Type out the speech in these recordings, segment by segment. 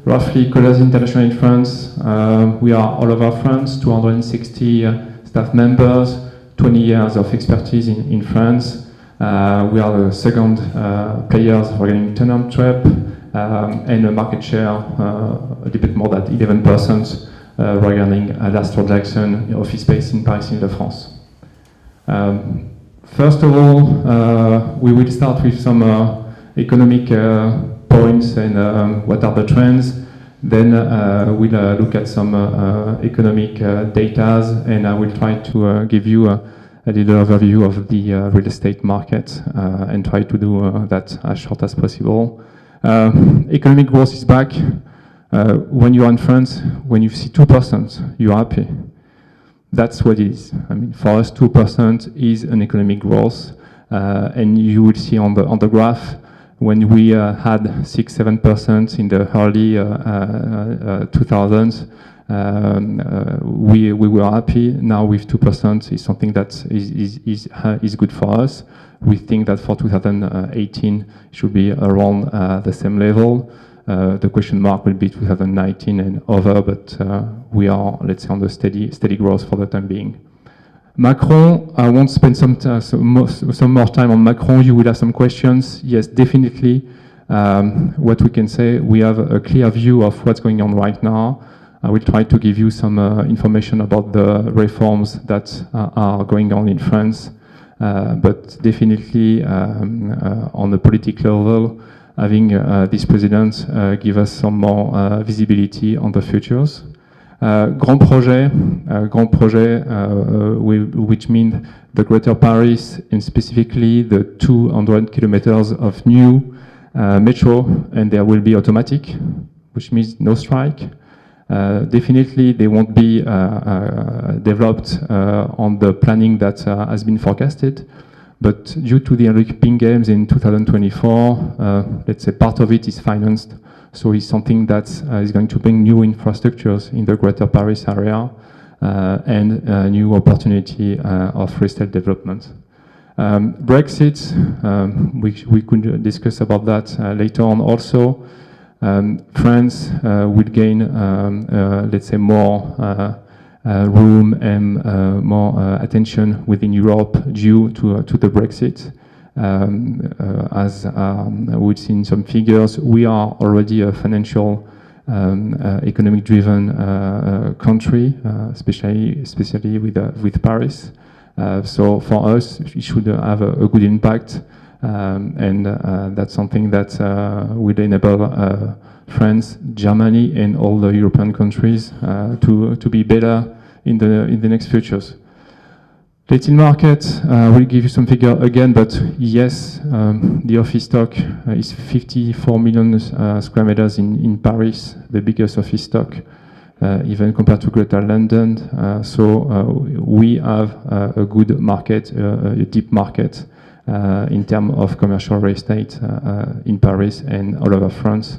roughly Colliers International in France. We are all over France, 260 staff members, 20 years of expertise in France. We are the second players regarding tenant trap and a market share a little bit more than 11% regarding last transaction office space in Paris, Île-de-France. First of all, we will start with some economic points and what are the trends. Then we'll look at some economic data, and I will try to give you a little overview of the real estate market and try to do that as short as possible. Economic growth is back. When you are in France, when you see 2%, you're happy. That's what it is. I mean, for us, 2% is an economic growth, and you will see on the graph when we had 6-7% in the early 2000s. We were happy. Now with 2% is something that is good for us. We think that for 2018 it should be around the same level. The question mark will be 2019 and over, but we are, let's say, on the steady growth for the time being. Macron, I won't spend some more time on Macron. You will have some questions. Yes, definitely. What we can say, we have a clear view of what's going on right now. I will try to give you some information about the reforms that are going on in France. But definitely on the political level, having this president give us some more visibility on the futures. Grand projet, which means the Greater Paris and specifically the 200 kilometers of new metro, and there will be automatic, which means no strike. Definitely they won't be developed on the planning that has been forecasted, but due to the Olympic Games in 2024, let's say part of it is financed, so it's something that is going to bring new infrastructures in the Greater Paris area and new opportunity of real estate development. Brexit, we could discuss about that later on also. France will gain, let's say, more room and more attention within Europe due to the Brexit. As we've seen some figures, we are already a financial, economic-driven country, especially with Paris. So for us, it should have a good impact. And that's something that will enable France, Germany, and all the European countries to be better in the next futures. Letting market, will give you some figure again, but yes, the office stock is 54 million square meters in Paris, the biggest office stock, even compared to Greater London. So we have a good market, a deep market. In terms of commercial real estate in Paris and all over France.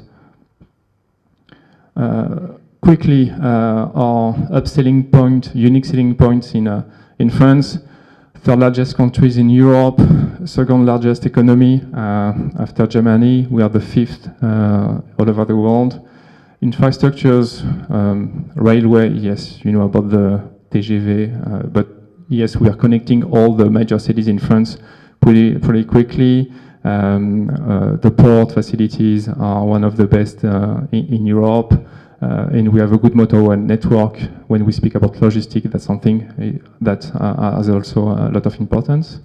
Quickly, our upselling point, unique selling points in France, third largest countries in Europe, second largest economy after Germany. We are the fifth all over the world. Infrastructures, railway, yes, you know about the TGV, but yes, we are connecting all the major cities in France pretty quickly. The port facilities are one of the best in Europe, and we have a good motorway network. When we speak about logistic, that's something that has also a lot of importance.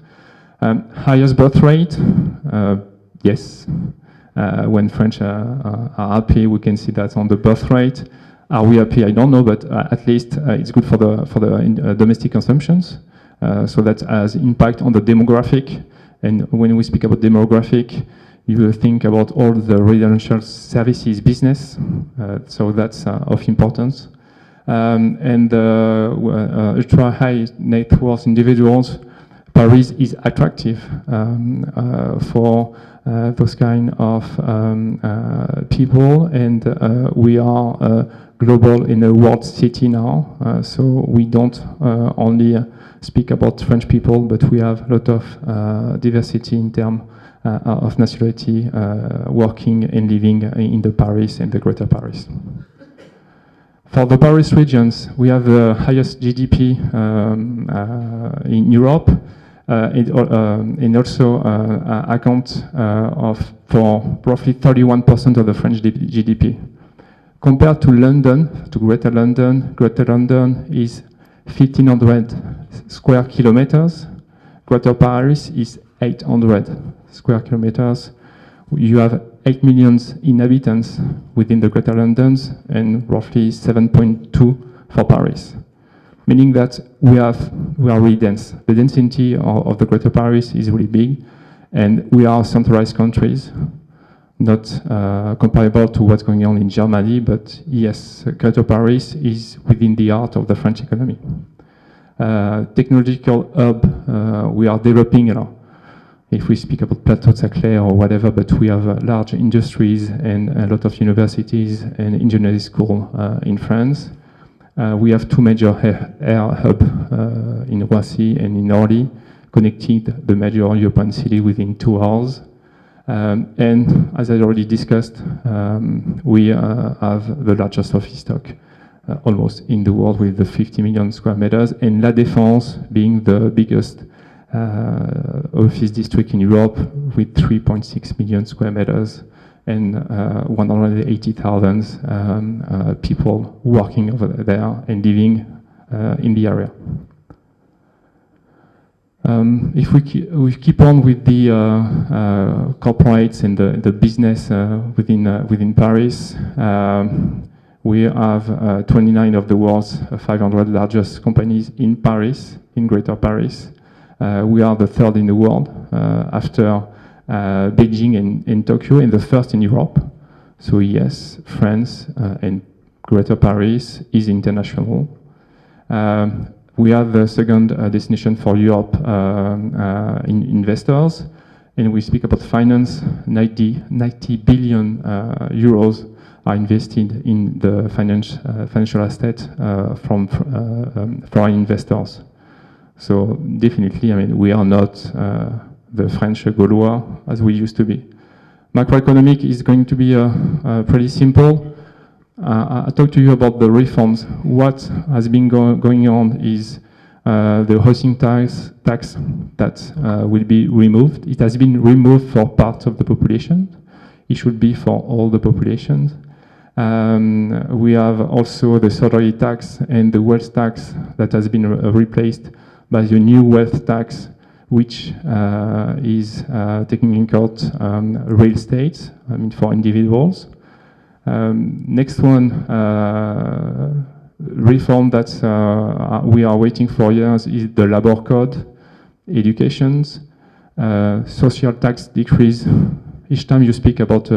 Highest birth rate, yes. When French are happy, we can see that on the birth rate. Are we happy? I don't know, but at least it's good for the domestic consumptions. So that has impact on the demographic. And when we speak about demographic, you will think about all the residential services business. So that's of importance. And ultra high net worth individuals, Paris is attractive for those kind of people. And we are global in a world city now. So we don't only speak about French people, but we have a lot of diversity in terms of nationality working and living in the Paris and the Greater Paris. For the Paris regions, we have the highest GDP in Europe, and also account for roughly 31% of the French GDP. Compared to London, to Greater London is 1,500 square kilometers. Greater Paris is 800 square kilometers. You have 8 million inhabitants within the Greater Londons and roughly 7.2 for Paris. Meaning that we are really dense. The density of the Greater Paris is really big, and we are centralized countries, not comparable to what's going on in Germany, but yes, Greater Paris is within the heart of the French economy. Technological hub, we are developing, if we speak about Plateau Saclay or whatever, but we have large industries and a lot of universities and engineering schools in France. We have two major air hubs in Roissy and in Orly, connecting the major European city within 2 hours. And as I already discussed, we have the largest office stock almost in the world with the 50 million square meters, and La Défense being the biggest office district in Europe with 3.6 million square meters and 180,000 people working over there and living in the area. If we keep on with the corporates and the business within Paris, we have 29 of the world's 500 largest companies in Paris, in Greater Paris. We are the third in the world after Beijing and Tokyo, and the first in Europe. So yes, France and Greater Paris is international. We are the second destination for Europe in investors, and we speak about finance. 90 billion euros are invested in the financial asset from foreign investors. So definitely, I mean, we are not the French Gaulois as we used to be. Macroeconomic is going to be pretty simple. I talked to you about the reforms. What has been going on is the housing tax that will be removed. It has been removed for part of the population. It should be for all the populations. We have also the salary tax and the wealth tax that has been replaced by the new wealth tax, which is taking into account real estate, I mean, for individuals. Next one, reform that we are waiting for years is the labor code, educations, social tax decrease. Each time you speak about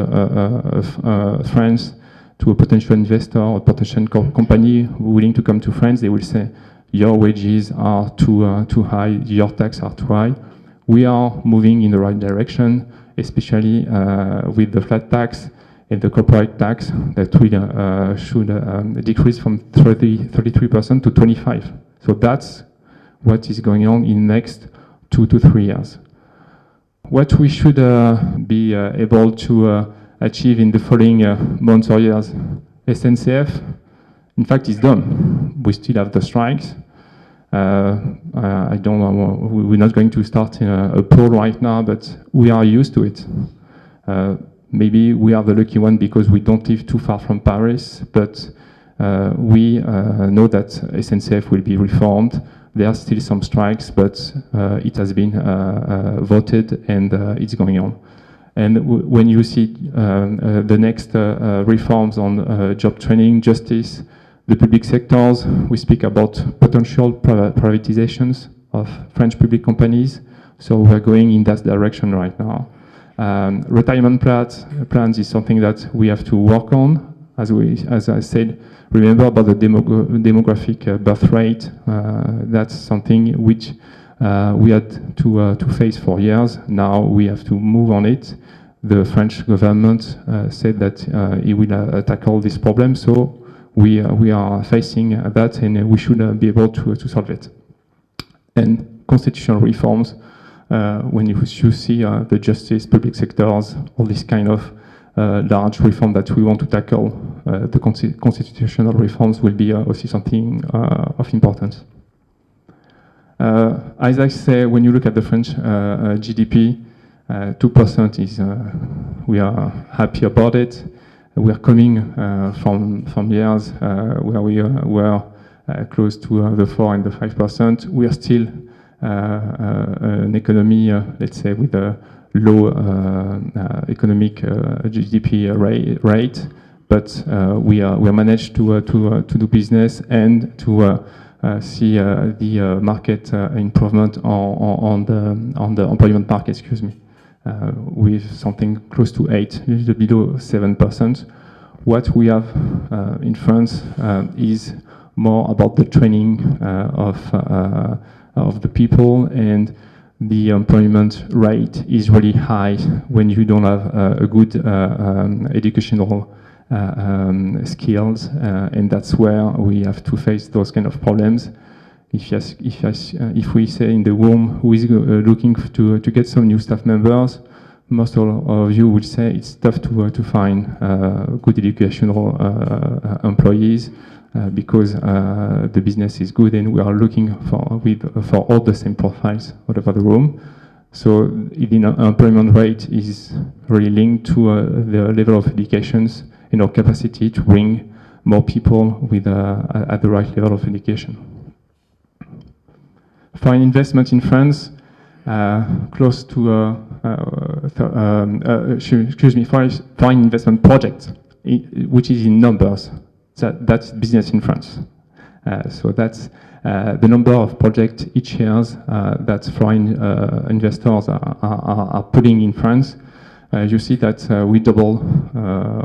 France to a potential investor or potential company willing to come to France, they will say, your wages are too high, your taxes are too high. We are moving in the right direction, especially with the flat tax and the corporate tax that will should decrease from 33% to 25%. So that's what is going on in the next 2 to 3 years. What we should be able to achieve in the following months or years, SNCF, in fact, is done. We still have the strikes. I don't know, we're not going to start a poll right now, but we are used to it. Maybe we are the lucky one because we don't live too far from Paris, but we know that SNCF will be reformed. There are still some strikes, but it has been voted and it's going on. And when you see the next reforms on job training, justice, the public sectors, we speak about potential privatizations of French public companies. So we're going in that direction right now. Retirement plans is something that we have to work on. As I said, remember about the demographic birth rate. That's something which we had to face for years. Now we have to move on it. The French government said that it will tackle this problem. So we are facing that, and we should be able to solve it. And constitutional reforms, when you see the justice, public sectors, all this kind of large reform that we want to tackle, the constitutional reforms will be also something of importance. As I say, when you look at the French GDP, 2% is, we are happy about it. We are coming from years where we were close to the 4 and the 5%. We are still an economy, let's say, with a low economic GDP rate, but we managed to do business and to see the market improvement on the employment market, excuse me, with something close to 8, a little below 7%. What we have in France is more about the training of the people, and the employment rate is really high when you don't have a good educational skills, and that's where we have to face those kind of problems. If we say in the room who is looking to get some new staff members, most of you will say it's tough to find good educational employees because the business is good and we are looking for all the same profiles all over the room. So the employment rate is really linked to the level of educations and our capacity to bring more people with at the right level of education. Foreign investment in France, close to, foreign investment projects, which is in numbers. That's business in France. So that's the number of projects each year that foreign investors are putting in France. You see that we double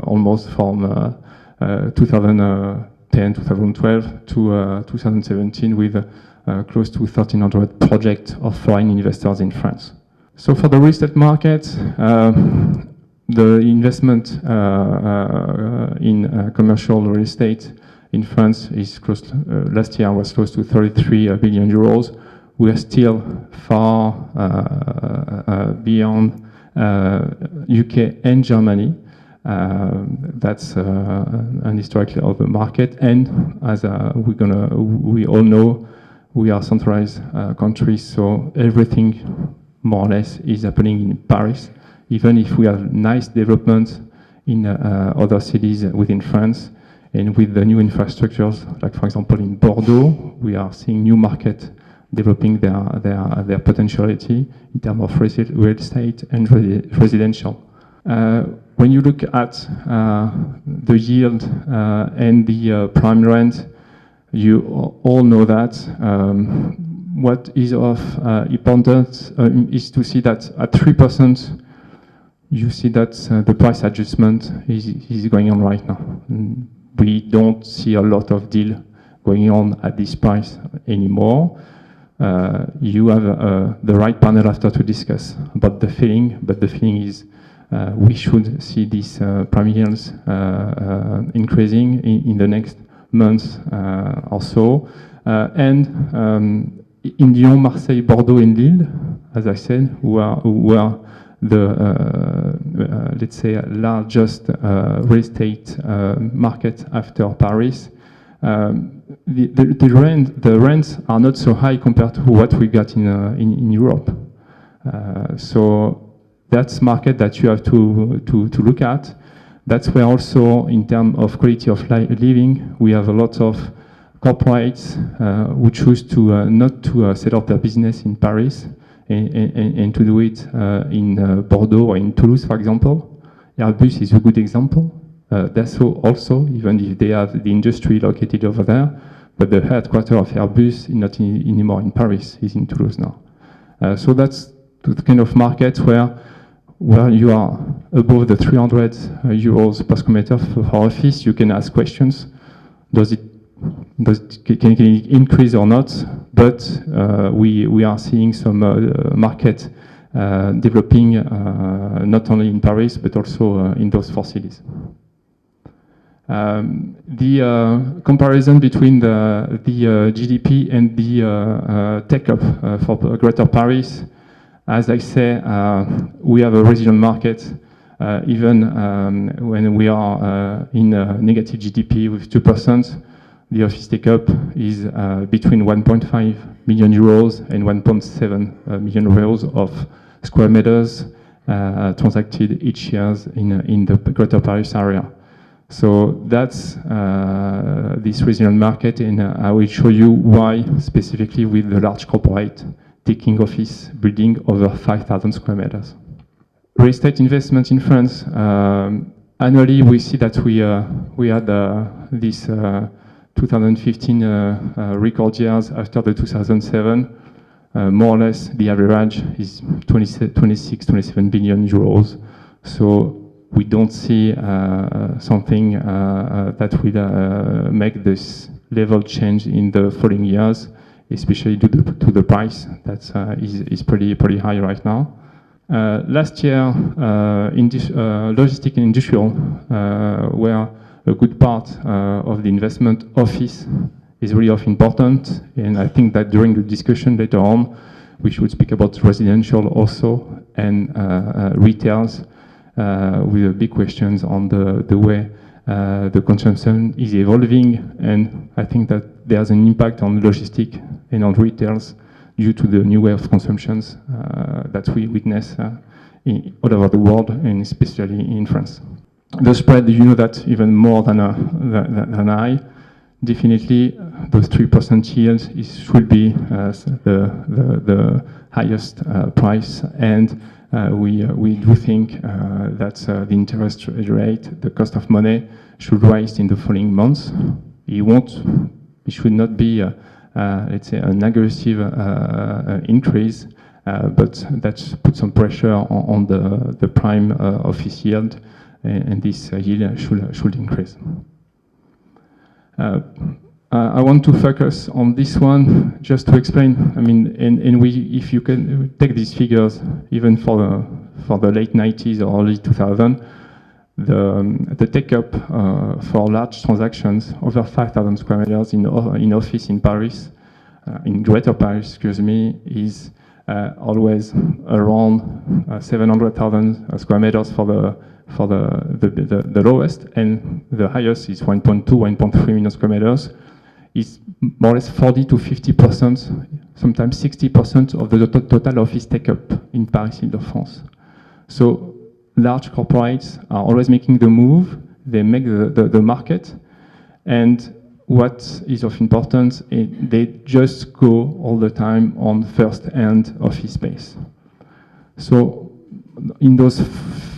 almost from 2010, 2012 to 2017 with close to 1,300 projects of foreign investors in France. So for the real estate market, the investment in commercial real estate in France is close to, last year was close to 33 billion euros. We are still far beyond UK and Germany. That's an historical of the market, and as we all know, we are centralized countries, so everything more or less is happening in Paris, even if we have nice development in other cities within France. And with the new infrastructures, like for example in Bordeaux, we are seeing new market developing their potentiality in terms of real estate and residential. When you look at the yield and the prime rent, you all know that what is of importance is to see that at 3%, you see that the price adjustment is going on right now. We don't see a lot of deal going on at this price anymore. You have the right panel after to discuss about the feeling, but the feeling is we should see these prime yields increasing in the next months or so. And in Lyon, Marseille, Bordeaux, and Lille, as I said, who are the let's say largest real estate market after Paris. The rents are not so high compared to what we got in Europe. So that's market that you have to look at. That's where also in terms of quality of living, we have a lot of corporates who choose to not to set up their business in Paris and to do it in Bordeaux or in Toulouse, for example. Airbus is a good example. Dassault also, even if they have the industry located over there, but the headquarters of Airbus is not anymore in Paris, is in Toulouse now. So that's the kind of market where you are above the 300 euros per square meter for office. You can ask questions. Can it increase or not? But we are seeing some market developing not only in Paris but also in those 4 cities. The comparison between the GDP and the take-up for Greater Paris As I say, we have a resilient market, even when we are in a negative GDP with 2%. The office take-up is between 1.5 million euros and 1.7 million euros of square meters transacted each year in the Greater Paris area. So that's this resilient market, and I will show you why specifically with the large corporate taking office building over 5,000 square meters. Real estate investment in France, annually we see that we had this 2015 record years after the 2007. More or less the average is 26-27 billion euros. So we don't see something that will make this level change in the following years, especially due to the price that is pretty high right now. Last year, logistic and industrial were a good part of the investment. Office is really of importance, and I think that during the discussion later on, we should speak about residential also and retails with big questions on the way the consumption is evolving, and I think that there's an impact on logistic and on retails due to the new way of consumptions that we witness all over the world, and especially in France. The spread, you know that even more than I. Definitely, those 3% yields should be the highest price, and we do think that the interest rate, the cost of money, should rise in the following months. It should not be, let's say, an aggressive increase, but that puts some pressure on the prime office yield, and this yield should increase. I want to focus on this one just to explain. I mean, if you can take these figures, even for the late 90s or early 2000, the take-up for large transactions over 5,000 square meters in office in Paris, in Greater Paris, excuse me, is always around 700,000 square meters for the lowest, and the highest is 1.2, 1.3 million square meters. Is more or less 40 to 50%, sometimes 60% of the total office take-up in Paris, Île-de-France. So large corporates are always making the move. They make the market, and what is of importance is they just go all the time on first-hand office space. So in those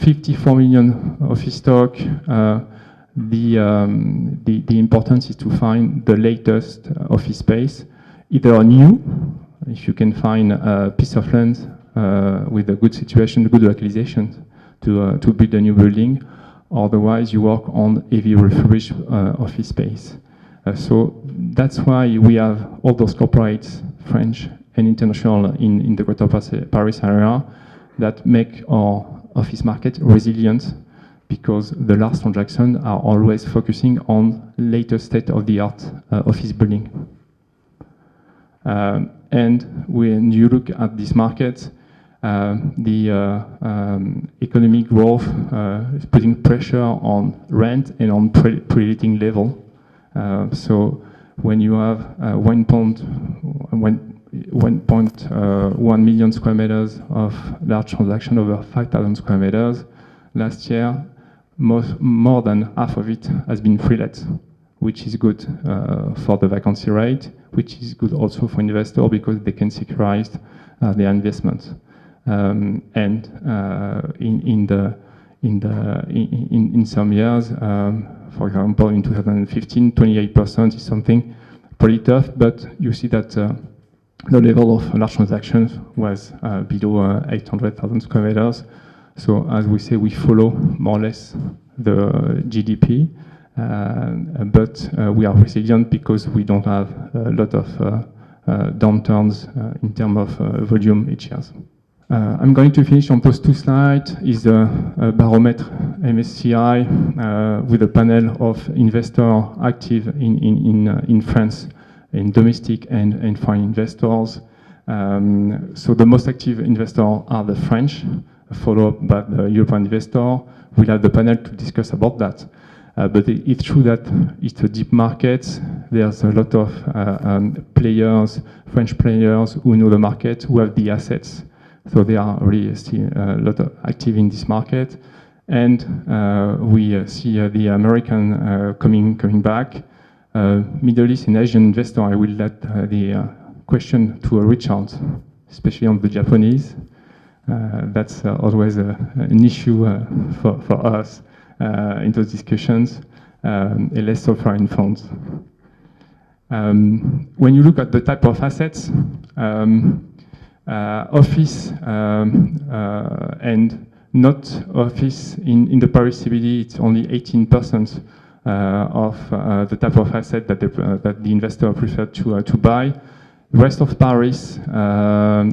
54 million office stock, the importance is to find the latest office space, either new, if you can find a piece of land with a good situation, good localization to build a new building. Otherwise, you work on heavy refurbished office space. So that's why we have all those corporates, French and international, in the Greater Paris area that make our office market resilient, because the large transactions are always focusing on latest state-of-the-art office building. And when you look at this market, the economic growth is putting pressure on rent and on pre-letting level. So when you have 1.1 million square meters of large transaction over 5,000 square meters, last year, more than half of it has been pre-let, which is good for the vacancy rate, which is good also for investors because they can securize their investments. And in some years, for example, in 2015, 28% is something pretty tough, but you see that the level of large transactions was below 800,000 square meters. So as we say, we follow more or less the GDP, but we are resilient because we don't have a lot of downturns in terms of volume each year. I'm going to finish on those two slides. Is a barometer MSCI with a panel of investors active in France, in domestic and foreign investors. So the most active investors are the French, followed by the European investor. We'll have the panel to discuss about that. But it's true that it's a deep market. There's a lot of players, French players who know the market, who have the assets. So they are really still a lot of active in this market. And we see the American coming back. Middle East and Asian investor, I will let the question to Richard, especially on the Japanese. That's always an issue for us in those discussions, and less so foreign funds. When you look at the type of assets, office and not office in the Paris CBD, it's only 18% of the type of asset that the investor preferred to buy. Rest of Paris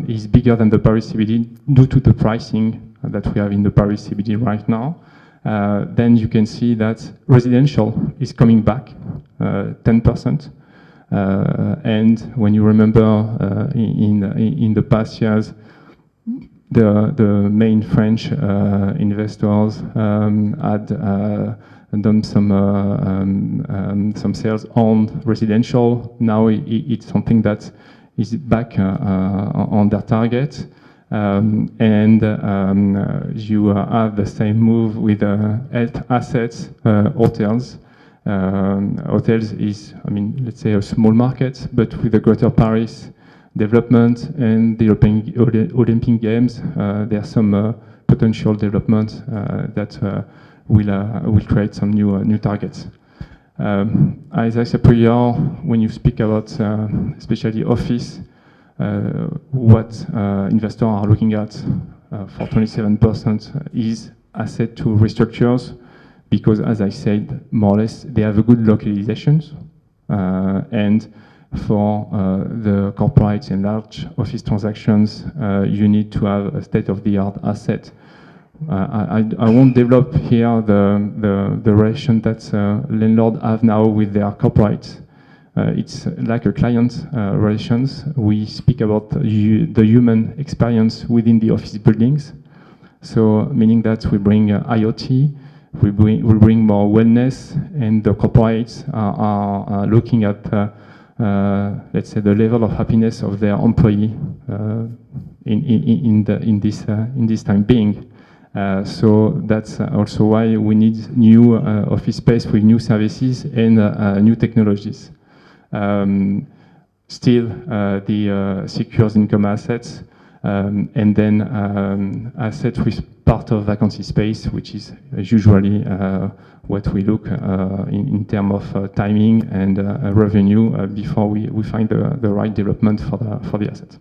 is bigger than the Paris CBD due to the pricing that we have in the Paris CBD right now. Then you can see that residential is coming back 10%. And when you remember in the past years, the main French investors had done some sales on residential. Now it's something that is back on their target. And you have the same move with health assets, hotels. Hotels is, I mean, let's say a small market, but with the Greater Paris development and the Olympic Games, there are some potential development that will create some new targets. As I said prior, when you speak about especially office, what investors are looking at for 27% is asset to restructures, because as I said, more or less, they have a good localizations. And for the corporate and large office transactions, you need to have a state-of-the-art asset. I won't develop here the relation that landlords have now with their corporates. It's like a client relations. We speak about the human experience within the office buildings. So meaning that we bring IoT, we bring more wellness, and the corporates are looking at let's say the level of happiness of their employee in this time being. So that's also why we need new office space with new services and new technologies. Still, the secure income assets, and then assets with part of vacancy space, which is usually what we look in terms of timing and revenue before we find the right development for the asset.